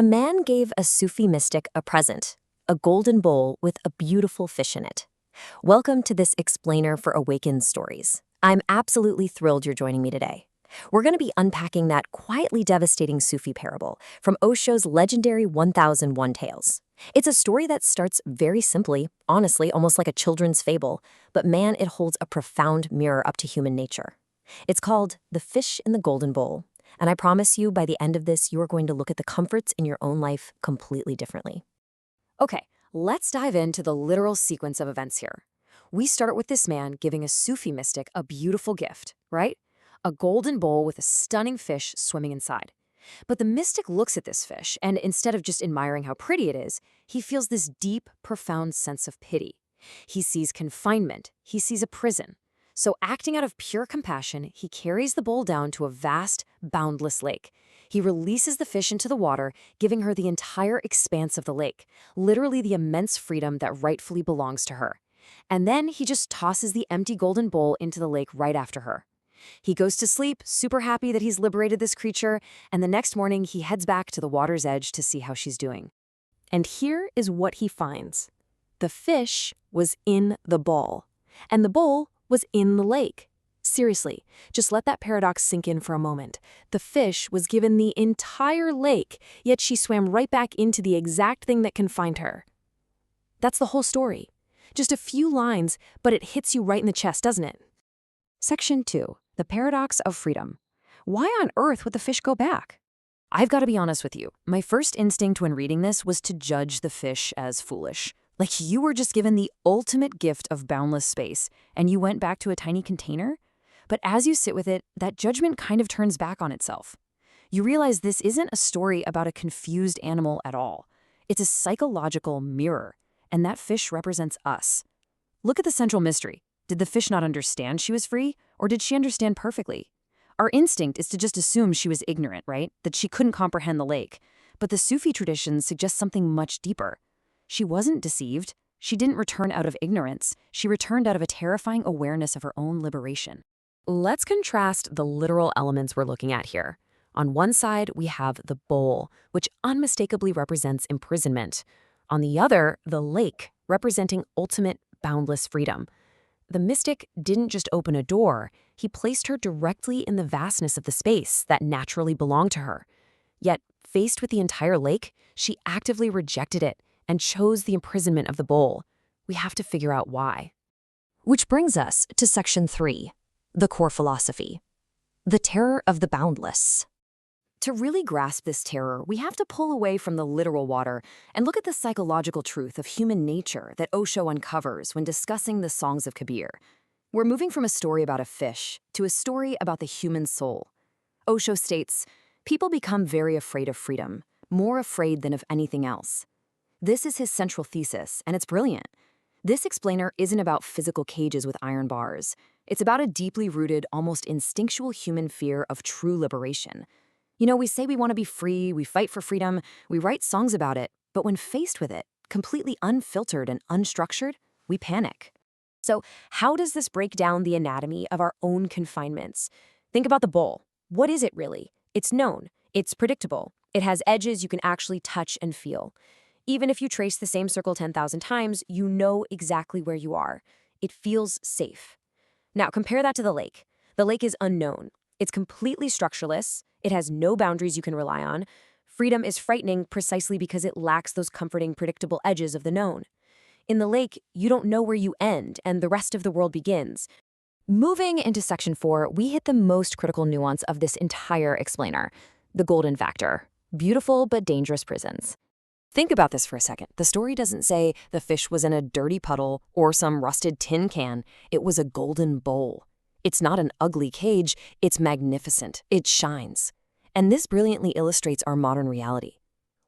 man gave a Sufi mystic a present, a golden bowl with a beautiful fish in it. Welcome to this Explainer for Awakened Stories. I'm absolutely thrilled you're joining me today. We're going to be unpacking that quietly devastating Sufi parable from Osho's legendary 1001 Tales. It's a story that starts very simply, honestly, almost like a children's fable, but man, it holds a profound mirror up to human nature. It's called The Fish in the Golden Bowl, and I promise you by the end of this, you are going to look at the comforts in your own life completely differently. Okay, let's dive into the literal sequence of events here. We start with this man giving a Sufi mystic a beautiful gift, right? A golden bowl with a stunning fish swimming inside. But the mystic looks at this fish, and instead of just admiring how pretty it is, he feels this deep, profound sense of pity. He sees confinement. He sees a prison. So acting out of pure compassion, he carries the bowl down to a vast, boundless lake. He releases the fish into the water, giving her the entire expanse of the lake, literally the immense freedom that rightfully belongs to her. And then he just tosses the empty golden bowl into the lake right after her. He goes to sleep, super happy that he's liberated this creature, and the next morning he heads back to the water's edge to see how she's doing. And here is what he finds. The fish was in the bowl, and the bowl was in the lake. Seriously, just let that paradox sink in for a moment. The fish was given the entire lake, yet she swam right back into the exact thing that confined her. That's the whole story. Just a few lines, but it hits you right in the chest, doesn't it? Section 2. The Paradox of Freedom. Why on earth would the fish go back? I've got to be honest with you. My first instinct when reading this was to judge the fish as foolish. Like you were just given the ultimate gift of boundless space, and you went back to a tiny container? But as you sit with it, that judgment kind of turns back on itself. You realize this isn't a story about a confused animal at all. It's a psychological mirror, and that fish represents us. Look at the central mystery. Did the fish not understand she was free, or did she understand perfectly? Our instinct is to just assume she was ignorant, right? That she couldn't comprehend the lake. But the Sufi tradition suggests something much deeper. She wasn't deceived. She didn't return out of ignorance. She returned out of a terrifying awareness of her own liberation. Let's contrast the literal elements we're looking at here. On one side, we have the bowl, which unmistakably represents imprisonment. On the other, the lake, representing ultimate, boundless freedom. The mystic didn't just open a door, he placed her directly in the vastness of the space that naturally belonged to her. Yet, faced with the entire lake, she actively rejected it and chose the imprisonment of the bowl. We have to figure out why. Which brings us to Section 3, the core philosophy. The terror of the boundless. To really grasp this terror, we have to pull away from the literal water and look at the psychological truth of human nature that Osho uncovers when discussing the songs of Kabir. We're moving from a story about a fish to a story about the human soul. Osho states, people become very afraid of freedom, more afraid than of anything else. This is his central thesis, and it's brilliant. This explainer isn't about physical cages with iron bars. It's about a deeply rooted, almost instinctual human fear of true liberation. You know, we say we want to be free, we fight for freedom, we write songs about it, but when faced with it, completely unfiltered and unstructured, we panic. So how does this break down the anatomy of our own confinements? Think about the bowl. What is it really? It's known. It's predictable. It has edges you can actually touch and feel. Even if you trace the same circle 10,000 times, you know exactly where you are. It feels safe. Now compare that to the lake. The lake is unknown. It's completely structureless. It has no boundaries you can rely on. Freedom is frightening precisely because it lacks those comforting, predictable edges of the known. In the lake, you don't know where you end and the rest of the world begins. Moving into Section 4, we hit the most critical nuance of this entire explainer, the golden factor. Beautiful but dangerous prisons. Think about this for a second. The story doesn't say the fish was in a dirty puddle or some rusted tin can. It was a golden bowl. It's not an ugly cage, it's magnificent, it shines. And this brilliantly illustrates our modern reality.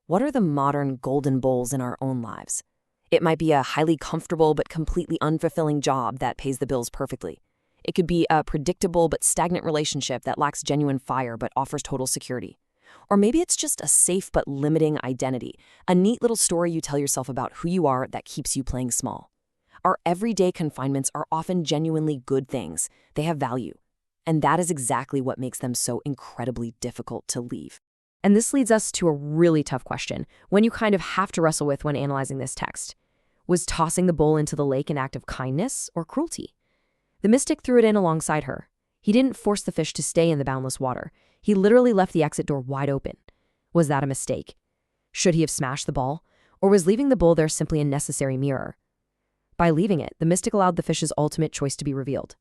What are the modern golden bowls in our own lives? It might be a highly comfortable but completely unfulfilling job that pays the bills perfectly. It could be a predictable but stagnant relationship that lacks genuine fire but offers total security. Or maybe it's just a safe but limiting identity, a neat little story you tell yourself about who you are that keeps you playing small. Our everyday confinements are often genuinely good things. They have value. And that is exactly what makes them so incredibly difficult to leave. And this leads us to a really tough question, one you kind of have to wrestle with when analyzing this text. Was tossing the bowl into the lake an act of kindness or cruelty? The mystic threw it in alongside her. He didn't force the fish to stay in the boundless water. He literally left the exit door wide open. Was that a mistake? Should he have smashed the ball? Or was leaving the bowl there simply a necessary mirror? By leaving it, the mystic allowed the fish's ultimate choice to be revealed.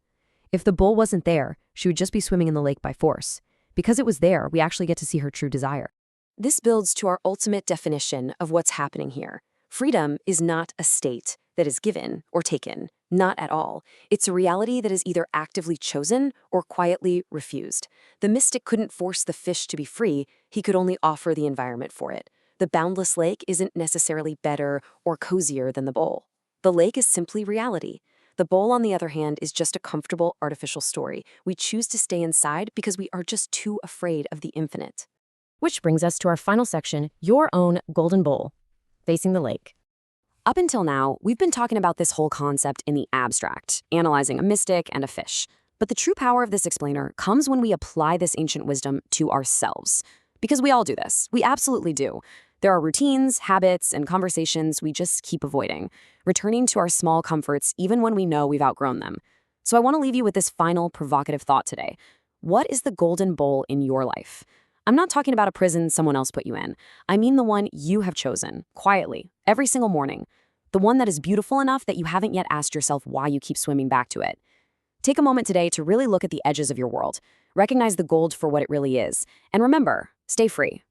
If the bowl wasn't there, she would just be swimming in the lake by force. Because it was there, we actually get to see her true desire. This builds to our ultimate definition of what's happening here. Freedom is not a state that is given or taken, not at all. It's a reality that is either actively chosen or quietly refused. The mystic couldn't force the fish to be free, he could only offer the environment for it. The boundless lake isn't necessarily better or cozier than the bowl. The lake is simply reality. The bowl, on the other hand, is just a comfortable, artificial story. We choose to stay inside because we are just too afraid of the infinite. Which brings us to our final section, your own golden bowl, facing the lake. Up until now, we've been talking about this whole concept in the abstract, analyzing a mystic and a fish. But the true power of this explainer comes when we apply this ancient wisdom to ourselves. Because we all do this. We absolutely do. There are routines, habits, and conversations we just keep avoiding, returning to our small comforts even when we know we've outgrown them. So I want to leave you with this final provocative thought today. What is the golden bowl in your life? I'm not talking about a prison someone else put you in. I mean the one you have chosen, quietly, every single morning. The one that is beautiful enough that you haven't yet asked yourself why you keep swimming back to it. Take a moment today to really look at the edges of your world. Recognize the gold for what it really is. And remember, stay free.